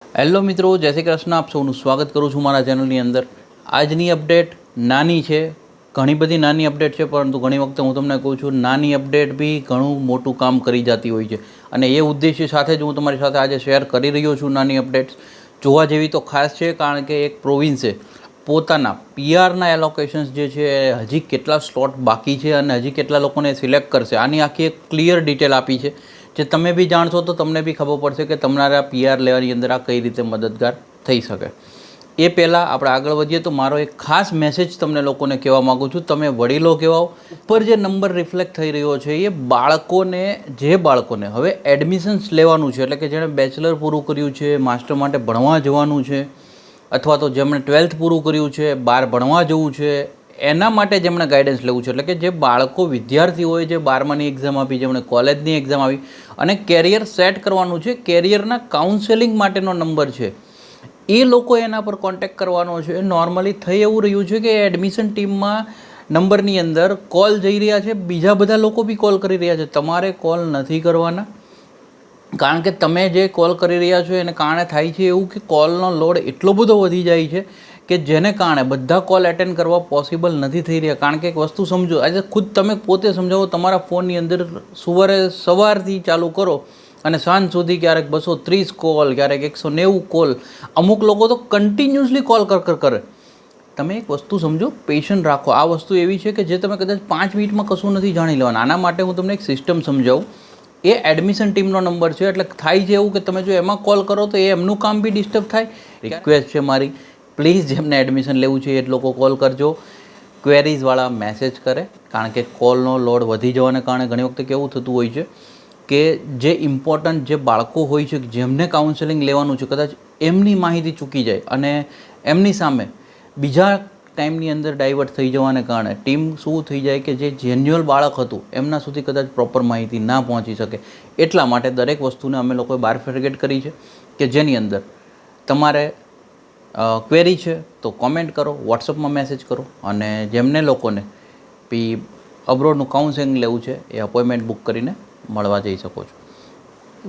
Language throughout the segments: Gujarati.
હેલો મિત્રો, જય શ્રી કૃષ્ણ. આપ સૌનું સ્વાગત કરું છું મારા ચેનલની અંદર. આજની અપડેટ નાની છે, ઘણી બધી નાની અપડેટ છે, પરંતુ ઘણી વખતે હું તમને કહું છું નાની અપડેટ બી ઘણું મોટું કામ કરી જતી હોય છે. અને એ ઉદ્દેશ્ય સાથે જ હું તમારી સાથે આજે શેર કરી રહ્યો છું. નાની અપડેટ્સ જોવા જેવી તો ખાસ છે, કારણ કે એક પ્રોવિન્સે પોતાના પીઆરના એલોકેશન્સ જે છે હજી કેટલા સ્લોટ બાકી છે અને હજી કેટલા લોકોને સિલેક્ટ કરશે, આની આખી એક ક્લિયર ડિટેલ આપી છે, જે તમે બી જાણશો તો તમને બી ખબર પડશે કે તમારા પીઆર લેવાની અંદર આ કઈ રીતે મદદગાર થઈ શકે. એ પહેલાં આપણે આગળ વધીએ તો મારો એક ખાસ મેસેજ તમને લોકોને કહેવા માગું છું. તમે વડીલો કહેવાઓ, ઉપર જે નંબર રિફ્લેક્ટ થઈ રહ્યો છે એ બાળકોને હવે એડમિશન્સ લેવાનું છે, એટલે કે જેણે બેચલર પૂરું કર્યું છે, માસ્ટર માટે ભણવા જવાનું છે, અથવા તો જેમણે 12th પૂરું કર્યું છે, બહાર ભણવા જવું છે, એના માટે જેમણે ગાઈડન્સ લેવું છે. એટલે કે જે બાળકો વિદ્યાર્થીઓએ જે 12માની એક્ઝામ આપી, જેમણે કોલેજની એક્ઝામ આવી અને કેરિયર સેટ કરવાનું છે, કેરિયરના કાઉન્સેલિંગ માટેનો નંબર છે, એ લોકો એના પર કોન્ટેક્ટ કરવાનો છે. નોર્મલી થઈ એવું રહ્યું છે કે એડમિશન ટીમમાં નંબરની અંદર કોલ જઈ રહ્યા છે, બીજા બધા લોકો બી કોલ કરી રહ્યા છે. તમારે કોલ નથી કરવાના, કારણ કે તમે જે કોલ કરી રહ્યા છો એને કારણે થાય છે એવું કે કોલનો લોડ એટલો બધો વધી જાય છે કે જેને કારણે બધા કોલ એટેન્ડ કરવા પોસિબલ નથી થઈ રહ્યા. કારણ કે એક વસ્તુ સમજો, આજે ખુદ તમે પોતે સમજાવો, તમારા ફોનની અંદર સવારથી ચાલુ કરો અને સાંજ સુધી ક્યારેક 230 કોલ, ક્યારેક 190 કોલ, અમુક લોકો તો કન્ટિન્યુઅસલી કોલ કરે. તમે એક વસ્તુ સમજો, પેશન્ટ રાખો. આ વસ્તુ એવી છે કે જે તમે કદાચ 5 મિનિટમાં કશું નથી જાણી લેવાના. આના માટે હું તમને એક સિસ્ટમ સમજાવું. એ એડમિશન ટીમનો નંબર છે, એટલે થાય છે એવું કે તમે જો એમાં કોલ કરો તો એ એમનું કામ બી ડિસ્ટર્બ થાય. રિક્વેસ્ટ છે મારી, પ્લીઝ જેમને એડમિશન લેવું છે એ જ લોકો કોલ કરજો. ક્વેરીઝવાળા મેસેજ કરે, કારણ કે કોલનો લોડ વધી જવાને કારણે ઘણી વખતે કેવું થતું હોય છે કે જે ઇમ્પોર્ટન્ટ જે બાળકો હોય છે, જેમને કાઉન્સેલિંગ લેવાનું છે, કદાચ એમની માહિતી ચૂકી જાય અને એમની સામે બીજા ટાઈમની અંદર ડાયવર્ટ થઈ જવાને કારણે ટીમ શું થઈ જાય કે જે જેન્યુઅલ બાળક હતું એમના સુધી કદાચ પ્રોપર માહિતી ના પહોંચી શકે. એટલા માટે દરેક વસ્તુને અમે લોકોએ બારફેગેટ કરી છે કે જેની અંદર તમારે ક્વેરી છે તો કોમેન્ટ કરો, વોટ્સઅપમાં મેસેજ કરો, અને જેમને લોકોને બી અબ્રોડનું કાઉન્સેલિંગ લેવું છે એ અપોઇન્ટમેન્ટ બુક કરીને મળવા જઈ શકો છો.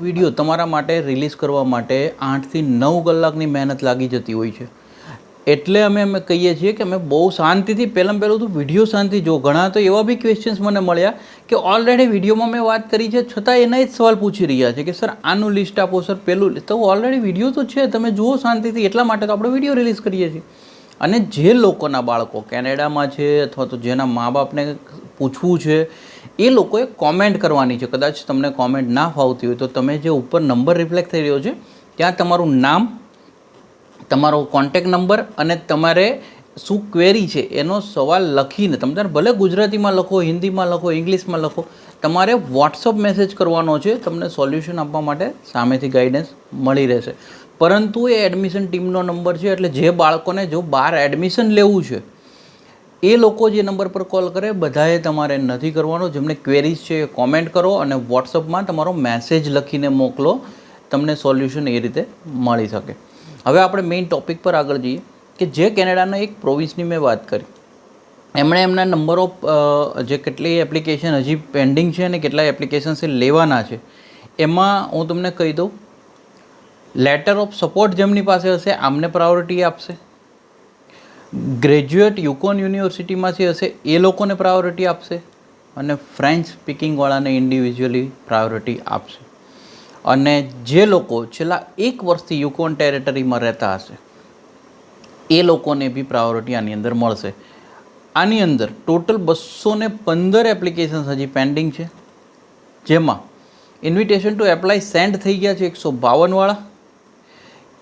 વિડીયો તમારા માટે રિલીઝ કરવા માટે 8 થી 9 કલાકની મહેનત લાગી જતી હોય છે. એટલે અમે કહીએ છીએ કે અમે બહુ શાંતિથી પહેલું તો વિડીયો શાંતિ જો. ઘણા તો એવા બી ક્વેશ્ચન્સ મને મળ્યા કે ઓલરેડી વિડીયોમાં મેં વાત કરી છે, છતાં એના જ સવાલ પૂછી રહ્યા છે કે સર આનું લિસ્ટ આપો, સર પેલું. તો ઓલરેડી વિડીયો તો છે, તમે જુઓ શાંતિથી. એટલા માટે તો આપણે વિડીયો રિલીઝ કરીએ છીએ. અને જે લોકોના બાળકો કેનેડામાં છે અથવા તો જેના મા બાપને પૂછવું છે, એ લોકોએ કોમેન્ટ કરવાની છે. કદાચ તમને કોમેન્ટ ના ફાવતી હોય તો તમે જે ઉપર નંબર રિફ્લેક્ટ થઈ રહ્યો છે ત્યાં તમારું નામ, તમારો કોન્ટેક્ટ નંબર અને તમારે શું ક્વેરી છે એનો સવાલ લખીને, તમે ભલે ગુજરાતીમાં લખો, હિન્દીમાં લખો, ઇંગ્લિશમાં લખો, તમારે વોટ્સઅપ મેસેજ કરવાનો છે. તમને સોલ્યુશન આપવા માટે સામેથી ગાઈડન્સ મળી રહેશે. પરંતુ એ એડમિશન ટીમનો નંબર છે, એટલે જે બાળકોને જો બહાર એડમિશન લેવું છે એ લોકો જે નંબર પર કોલ કરે, બધાએ તમારે નથી કરવાનો. જેમને ક્વેરીઝ છે એ કોમેન્ટ કરો અને વોટ્સઅપમાં તમારો મેસેજ લખીને મોકલો, તમને સોલ્યુશન એ રીતે મળી શકે. હવે આપણે મેઇન ટૉપિક પર આગળ જઈએ કે જે કેનેડાના એક પ્રોવિન્સની મેં વાત કરી, એમણે એમના નંબર ઓફ જે કેટલી એપ્લિકેશન હજી પેન્ડિંગ છે અને કેટલા એપ્લિકેશન્સ લેવાના છે, એમાં હું તમને કહી દઉં, લેટર ઓફ સપોર્ટ જેમની પાસે હશે આમને પ્રાયોરિટી આપશે. ગ્રેજ્યુએટ યુકોન યુનિવર્સિટીમાંથી હશે એ લોકોને પ્રાયોરિટી આપશે, અને ફ્રેન્ચ સ્પીકિંગવાળાને ઇન્ડિવિજ્યુઅલી પ્રાયોરિટી આપશે. અને જે લોકો છેલ્લા 1 વર્ષથી યુકોન ટેરેટરીમાં રહેતા હશે એ લોકોને બી પ્રાયોરિટી આની અંદર મળશે. આની અંદર ટોટલ 215 એપ્લિકેશન્સ હજી પેન્ડિંગ છે, જેમાં ઇન્વિટેશન ટુ એપ્લાય સેન્ડ થઈ ગયા છે 152વાળા.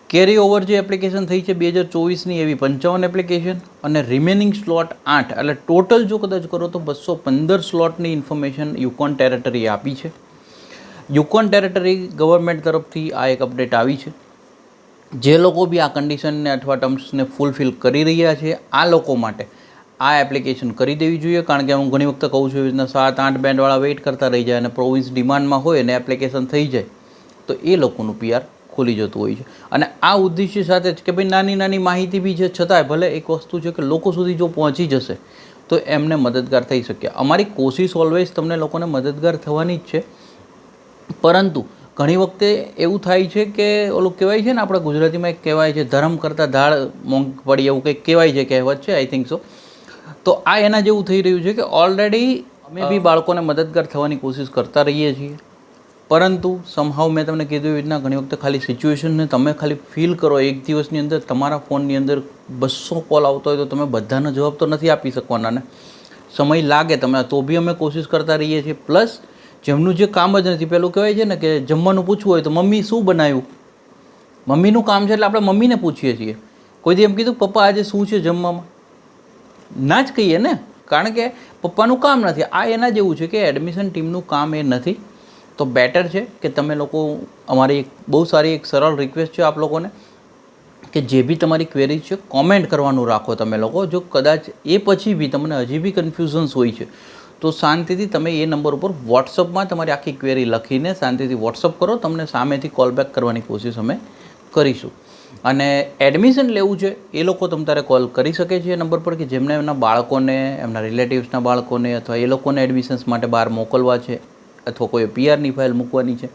કેરી ઓવર જે એપ્લિકેશન થઈ છે 2024ની એવી 55 એપ્લિકેશન, અને રિમેનિંગ સ્લોટ 8. એટલે ટોટલ જો કદાચ કરો તો 215 સ્લોટની ઇન્ફોર્મેશન યુકોન ટેરેટરીએ આપી છે. યુકોન ટેરેટરી ગવર્મેન્ટ તરફથી આ એક અપડેટ આવી છે. જે લોકો બી આ કન્ડિશનને અથવા ટર્મ્સને ફૂલફિલ કરી રહ્યા છે, આ લોકો માટે આ એપ્લિકેશન કરી દેવી જોઈએ. કારણ કે હું ઘણી વખતે કહું છું, એવી રીતના 7-8 બેન્ડવાળા વેઇટ કરતા રહી જાય અને પ્રોવિન્સ ડિમાન્ડમાં હોય અને એપ્લિકેશન થઈ જાય તો એ લોકોનું પીઆર ખુલી જતું હોય છે. અને આ ઉદ્દેશ્ય સાથે જ કે ભાઈ નાની નાની માહિતી બી છે, છતાંય ભલે એક વસ્તુ છે કે લોકો સુધી જો પહોંચી જશે તો એમને મદદગાર થઈ શકે. અમારી કોશિશ ઓલવેઝ તમને લોકોને મદદગાર થવાની જ છે, પરંતુ ઘણી વખતે એવું થાય છે કે ઓલું કહેવાય છે ને, આપણે ગુજરાતીમાં એક કહેવાય છે, ધર્મ કરતાં ધાળ મોંઘ પડી, એવું કંઈક કહેવાય છે, કહેવત છે, આઈ થિંક સો. તો આ એના જેવું થઈ રહ્યું છે કે ઓલરેડી અમે બી બાળકોને મદદગાર થવાની કોશિશ કરતા રહીએ છીએ, પરંતુ સમહાવ મેં તમને કીધું એવી રીતના ઘણી વખતે ખાલી સિચ્યુએશનને તમે ખાલી ફીલ કરો. એક દિવસની અંદર તમારા ફોનની અંદર 200 કોલ આવતો હોય તો તમે બધાનો જવાબ તો નથી આપી શકવાના ને, સમય લાગે તમે, તો બી અમે કોશિશ કરતા રહીએ છીએ. પ્લસ જેમનું જે કામ જ નથી, પેલું કહેવાય છે ને કે જમવાનું પૂછવું હોય તો મમ્મી શું બનાવ્યું, મમ્મીનું કામ છે એટલે આપણે મમ્મીને પૂછીએ છીએ. કોઈ દી એમ કીધું પપ્પા આજે શું છે જમવામાં? ના જ કહીએ ને, કારણ કે પપ્પાનું કામ નથી. આ એના જેવું છે કે એડમિશન ટીમનું કામ એ નથી. તો બેટર છે કે તમે લોકો, અમારી એક બહુ સારી એક સરળ રિક્વેસ્ટ છે આપ લોકોને કે જે બી તમારી ક્વેરી છે કોમેન્ટ કરવાનું રાખો તમે લોકો. જો કદાચ એ પછી બી તમને હજી બી કન્ફ્યુઝન્સ હોય છે તો શાંતિથી તમે એ નંબર ઉપર વોટ્સઅપમાં તમારી આખી ક્વેરી લખીને શાંતિથી વોટ્સઅપ કરો, તમને સામેથી કોલ બેક કરવાની કોશિશ અમે કરીશું. અને એડમિશન લેવું છે એ લોકો તમ તારે કોલ કરી શકે છે એ નંબર પર કે જેમને એમના બાળકોને, એમના રિલેટિવ્સના બાળકોને અથવા એ લોકોને એડમિશન્સ માટે બહાર મોકલવા છે અથવા કોઈ પીઆરની ફાઇલ મૂકવાની છે,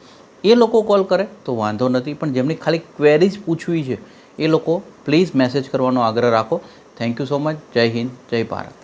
એ લોકો કોલ કરે તો વાંધો નથી. પણ જેમની ખાલી ક્વેરીઝ પૂછવી છે એ લોકો પ્લીઝ મેસેજ કરવાનો આગ્રહ રાખો. Thank you so much. જય હિન્દ, જય ભારત.